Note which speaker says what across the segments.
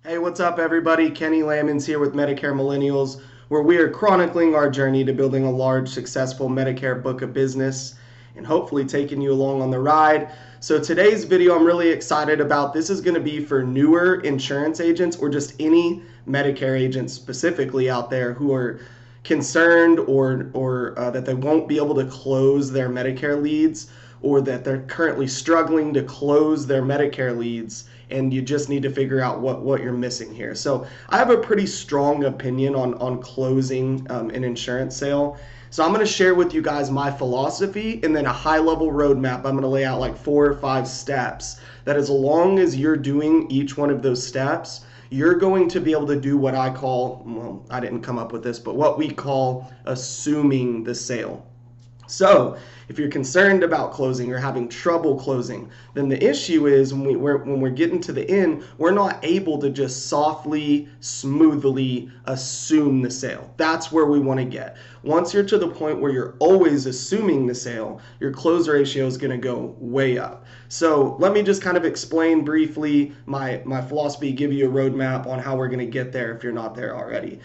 Speaker 1: Hey, what's up, everybody? Kenny Lamons here with Medicare Millennials, where we are chronicling our journey to building a large, successful Medicare book of business and hopefully taking you along on the ride. So, today's video I'm really excited about. This is going to be for newer insurance agents or just any Medicare agents specifically out there who are concerned or that they won't be able to close their Medicare leads, or that they're currently struggling to close their Medicare leads, and you just need to figure out what you're missing here. So I have a pretty strong opinion on closing an insurance sale. So I'm going to share with you guys my philosophy and then a high level roadmap. I'm going to lay out like 4 or 5 steps that, as long as you're doing each one of those steps, you're going to be able to do what I call, well, I didn't come up with this, but what we call assuming the sale. So, if you're concerned about closing or having trouble closing, then the issue is when we're getting to the end, we're not able to just softly, smoothly assume the sale. That's where we want to get. Once you're to the point where you're always assuming the sale, your close ratio is going to go way up. So let me just kind of explain briefly my philosophy, give you a roadmap on how we're going to get there if you're not there already.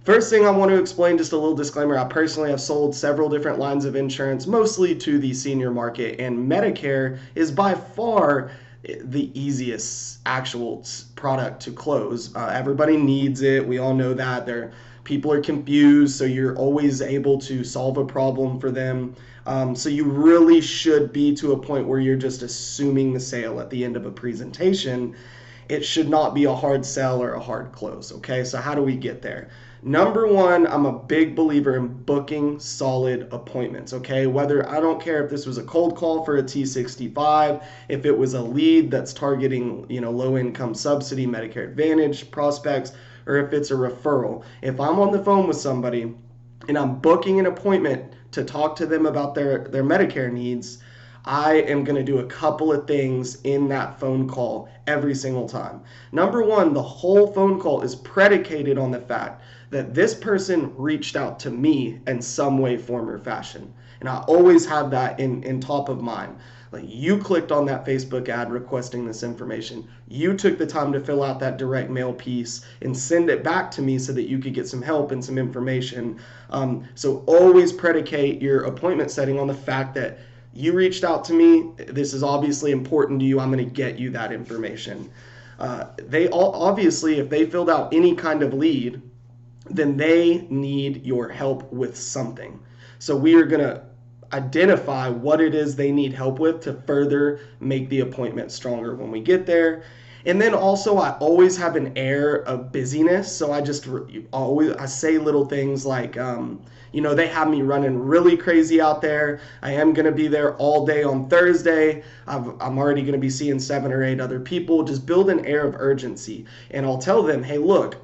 Speaker 1: First thing I want to explain, just a little disclaimer, I personally have sold several different lines of insurance, mostly to the senior market, and Medicare is by far the easiest actual product to close. Everybody needs it. We all know that. People are confused, so you're always able to solve a problem for them. So you really should be to a point where you're just assuming the sale at the end of a presentation. It should not be a hard sell or a hard close, okay? So how do we get there? Number one, I'm a big believer in booking solid appointments, okay? I don't care if this was a cold call for a T65, if it was a lead that's targeting, low income subsidy, Medicare Advantage prospects, or if it's a referral. If I'm on the phone with somebody and I'm booking an appointment to talk to them about their Medicare needs, I am going to do a couple of things in that phone call every single time. Number one, the whole phone call is predicated on the fact that this person reached out to me in some way, form, or fashion. And I always have that in top of mind. Like, you clicked on that Facebook ad requesting this information. You took the time to fill out that direct mail piece and send it back to me so that you could get some help and some information. So always predicate your appointment setting on the fact that you reached out to me. This is obviously important to you. I'm going to get you that information. They all, obviously, if they filled out any kind of lead, then they need your help with something. So we are going to identify what it is they need help with to further make the appointment stronger when we get there. And then also, I always have an air of busyness. So I say little things like, they have me running really crazy out there. I am going to be there all day on Thursday. I'm already going to be seeing 7 or 8 other people. Just build an air of urgency. And I'll tell them, hey, look,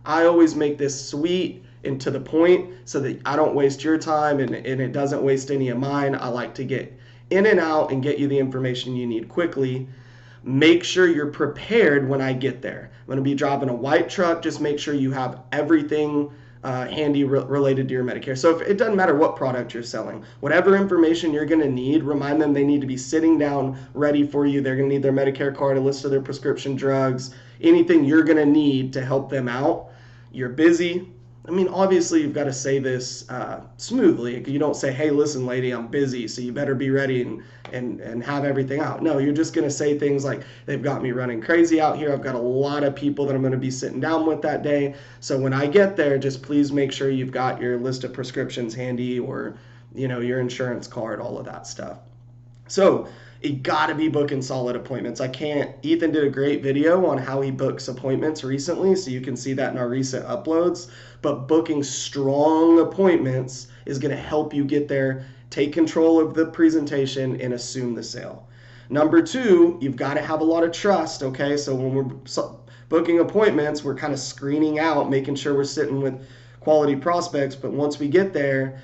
Speaker 1: I always make this sweet and to the point so that I don't waste your time and it doesn't waste any of mine. I like to get in and out and get you the information you need quickly. Make sure you're prepared when I get there. I'm going to be driving a white truck. Just make sure you have everything handy related to your Medicare. So if it doesn't matter what product you're selling, whatever information you're going to need, remind them they need to be sitting down ready for you. They're going to need their Medicare card, a list of their prescription drugs, anything you're going to need to help them out. You're busy. I mean, obviously, you've got to say this smoothly. You don't say, hey, listen, lady, I'm busy, so you better be ready and have everything out. No, you're just going to say things like, they've got me running crazy out here. I've got a lot of people that I'm going to be sitting down with that day. So when I get there, just please make sure you've got your list of prescriptions handy, or, your insurance card, all of that stuff. So you got to be booking solid appointments. Ethan did a great video on how he books appointments recently, so you can see that in our recent uploads. But booking strong appointments is going to help you get there, take control of the presentation, and assume the sale. Number two, you've got to have a lot of trust, okay? So when we're booking appointments, we're kind of screening out, making sure we're sitting with quality prospects. But once we get there,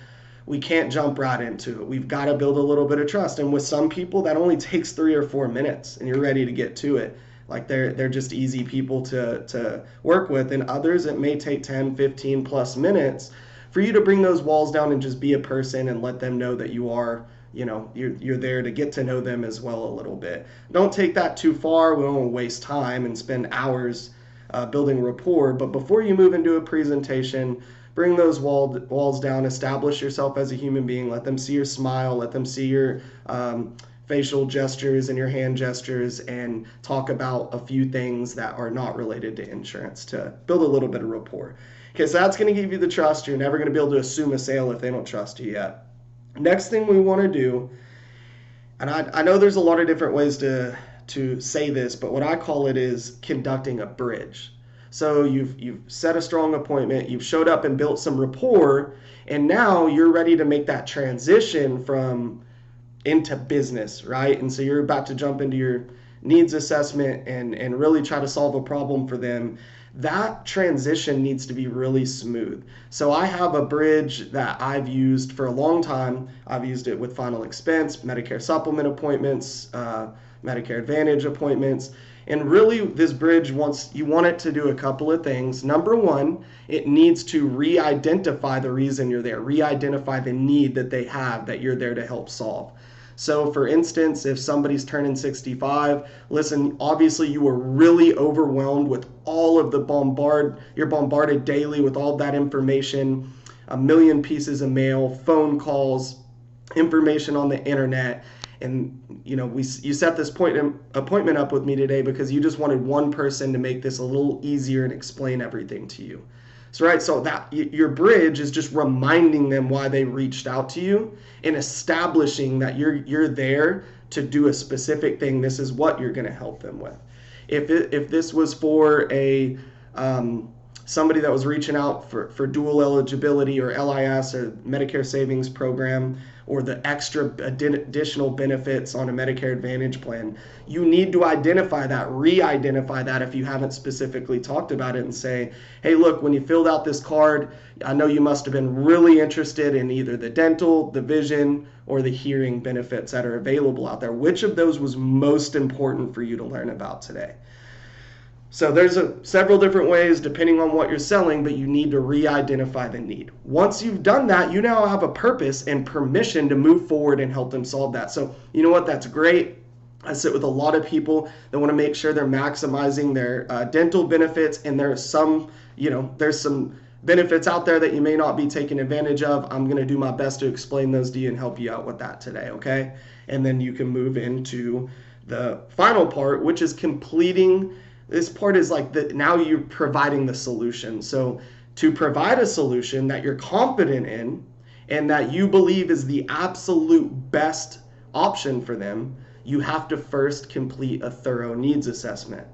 Speaker 1: we can't jump right into it. We've got to build a little bit of trust. And with some people, that only takes 3 or 4 minutes and you're ready to get to it. Like they're just easy people to work with. And others, it may take 10, 15 plus minutes for you to bring those walls down and just be a person and let them know that you are, you're there to get to know them as well a little bit. Don't take that too far. We don't want to waste time and spend hours building rapport. But before you move into a presentation, bring those walls down. Establish yourself as a human being. Let them see your smile. Let them see your facial gestures and your hand gestures, and talk about a few things that are not related to insurance to build a little bit of rapport. Okay, so that's going to give you the trust. You're never going to be able to assume a sale if they don't trust you yet. Next thing we want to do, and I know there's a lot of different ways to say this, but what I call it is conducting a bridge. So you've set a strong appointment, you've showed up and built some rapport, and now you're ready to make that transition from into business, right? And so you're about to jump into your needs assessment and really try to solve a problem for them. That transition needs to be really smooth. So I have a bridge that I've used for a long time. I've used it with final expense, Medicare supplement appointments, Medicare Advantage appointments. And really, this bridge, you want it to do a couple of things. Number one, it needs to re-identify the reason you're there, re-identify the need that they have that you're there to help solve. So for instance, if somebody's turning 65, listen, obviously you were really overwhelmed with all of you're bombarded daily with all that information, a million pieces of mail, phone calls, information on the internet. And you set this appointment up with me today because you just wanted one person to make this a little easier and explain everything to you. So that your bridge is just reminding them why they reached out to you and establishing that you're there to do a specific thing. This is what you're going to help them with. If this was for somebody that was reaching out for dual eligibility or LIS or Medicare Savings Program, or the extra additional benefits on a Medicare Advantage plan, you need to identify that, re-identify that if you haven't specifically talked about it, and say, hey, look, when you filled out this card, I know you must have been really interested in either the dental, the vision, or the hearing benefits that are available out there. Which of those was most important for you to learn about today? So there's several different ways depending on what you're selling, but you need to re-identify the need. Once you've done that, you now have a purpose and permission to move forward and help them solve that. So you know what? That's great. I sit with a lot of people that want to make sure they're maximizing their dental benefits, and there's some benefits out there that you may not be taking advantage of. I'm going to do my best to explain those to you and help you out with that today, okay? And then you can move into the final part, which is completing. This part is now you're providing the solution. So to provide a solution that you're confident in and that you believe is the absolute best option for them, you have to first complete a thorough needs assessment.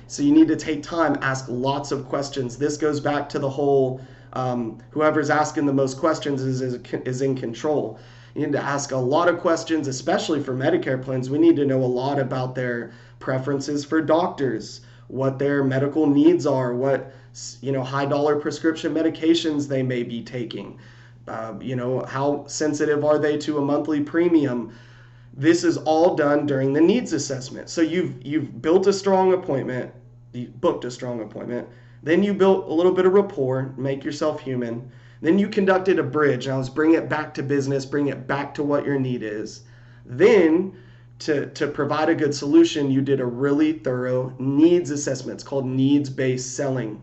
Speaker 1: So you need to take time, ask lots of questions. This goes back to the whole whoever's asking the most questions is in control. You need to ask a lot of questions, especially for Medicare plans. We need to know a lot about their preferences for doctors, what their medical needs are, what high dollar prescription medications they may be taking, how sensitive are they to a monthly premium. This is all done during the needs assessment. So you've built a strong appointment, you booked a strong appointment, then you built a little bit of rapport, make yourself human, then you conducted a bridge. Now let's bring it back to business, bring it back to what your need is. Then to provide a good solution, you did a really thorough needs assessment. It's called needs-based selling.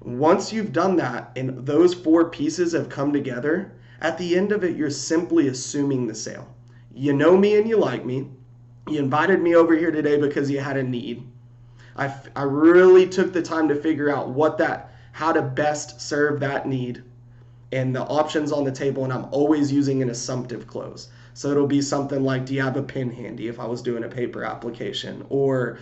Speaker 1: Once you've done that and those four pieces have come together, at the end of it, you're simply assuming the sale. You know me and you like me. You invited me over here today because you had a need. I really took the time to figure out how to best serve that need and the options on the table, and I'm always using an assumptive close. So it'll be something like, do you have a pen handy if I was doing a paper application? Or,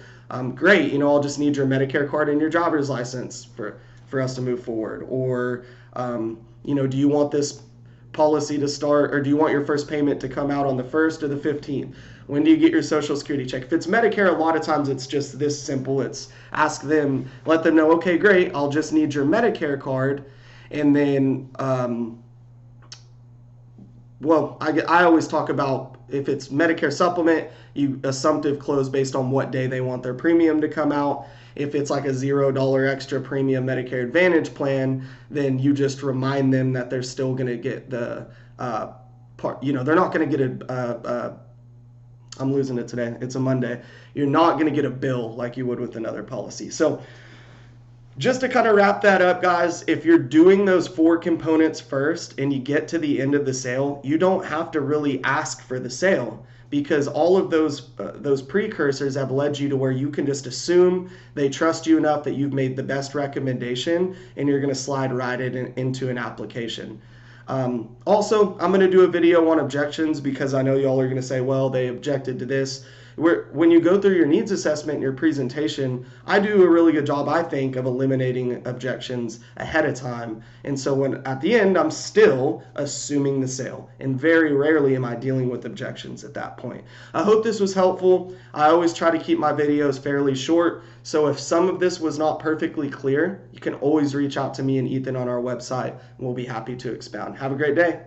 Speaker 1: great, I'll just need your Medicare card and your driver's license for us to move forward. Or, do you want this policy to start, or do you want your first payment to come out on the 1st or the 15th? When do you get your Social Security check? If it's Medicare, a lot of times it's just this simple. It's ask them, let them know, okay, great, I'll just need your Medicare card. And then, I always talk about if it's Medicare supplement, you assumptive close based on what day they want their premium to come out. If it's like a $0 extra premium Medicare Advantage plan, then you just remind them that they're still going to get the part, they're not going to get I'm losing it today. It's a Monday. You're not going to get a bill like you would with another policy. So just to kind of wrap that up, guys, if you're doing those 4 components first and you get to the end of the sale, you don't have to really ask for the sale, because all of those precursors have led you to where you can just assume they trust you enough that you've made the best recommendation and you're going to slide right into an application. Also, I'm going to do a video on objections, because I know y'all are going to say, well, they objected to this. When you go through your needs assessment and your presentation, I do a really good job, I think, of eliminating objections ahead of time. And so when at the end, I'm still assuming the sale, and very rarely am I dealing with objections at that point. I hope this was helpful. I always try to keep my videos fairly short, so if some of this was not perfectly clear, you can always reach out to me and Ethan on our website, and we'll be happy to expound. Have a great day.